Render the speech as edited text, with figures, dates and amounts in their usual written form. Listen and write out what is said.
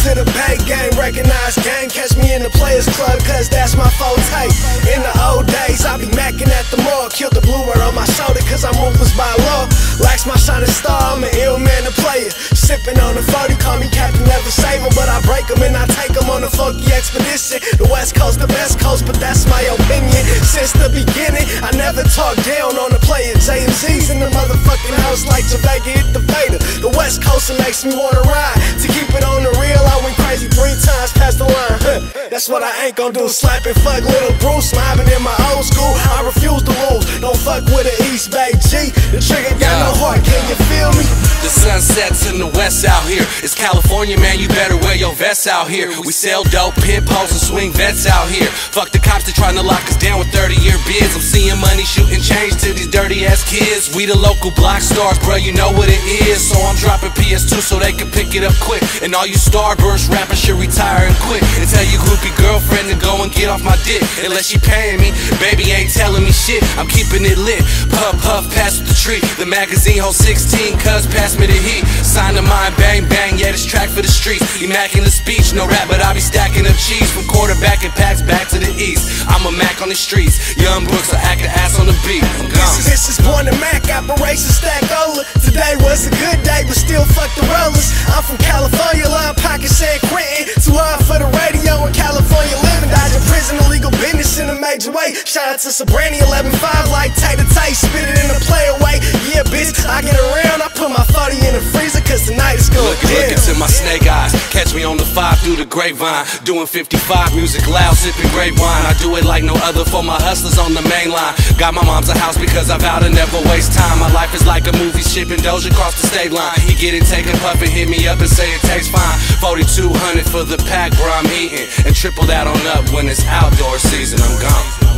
to the Bay game, recognized gang. Catch me in the Players Club, cause that's my forte. In the old days, I be macking at the mall. Killed the blue word on my shoulder, cause I'm ruthless by law. Lacks my shining star, I'm an ill man to play it. Sipping on the 40, call me captain, never save them. But I break them and I take them on a funky expedition. The West Coast, the best coast, but that's my opinion. Since the beginning, I never talk down on the player. JMG's in the motherfucking house like Jamaica hit the Vader. The West Coast, it makes me wanna ride. To keep it on the real, I went crazy 3 times past the line. That's what I ain't gon' do, slap and fuck little Bruce. Mobbing in my old school, I refuse the rules. Don't fuck with an East Bay G. The trigger got no heart, can you feel me? The sun sets in the west out here. It's California, man, you better wear your vest out here. We sell dope, pimp hoes, and swing vets out here. Fuck the cops, they trying to lock us down with 30-year bids. I'm seeing money shooting change to these dirty-ass kids. We the local block stars, bruh, you know what it is. So I'm dropping PS2 so they can pick it up quick. And all you Starburst rappers should retire and quit. And tell your groupie girlfriend to go and get off my dick. Unless she paying me, baby ain't telling me shit. I'm keeping it lit, puff, puff, pass with the tree. The magazine holds 16, cuz pass me the heat. Sign of mine, bang, bang, yeah, this track for the streets. Immaculate speech, no rap, but I be stacking up cheese. From quarterback and packs back to the east. I'm a Mac on the streets, young Brooks, I act an ass on the beat. I'm gone. This is Born to Mac, Operation Stackola. Today was a good day, but still fuck the rollers. I'm from California, line pocket San Quentin. Too hard for the radio in California living. Dodging prison, illegal business in a major way. Shout out to Sabrani 11-5 like Tater Tay. Spit it in a play away. Yeah, bitch, I get around. I put my 40 in the freezer, cause tonight is going down. Look into my snake eyes. Catch me on the 5 through the grapevine. Doing 55, music loud, sipping great wine. I do it like no other for my hustlers on the main line. Got my mom's a house because I vow to never waste time. My life is like a movie, shipping Doja across the state line. He get it, take a puff and hit me up and say it tastes fine. 4,200 for the pack, bro, I'm eating. And triple that on up when it's outdoor season, I'm gone.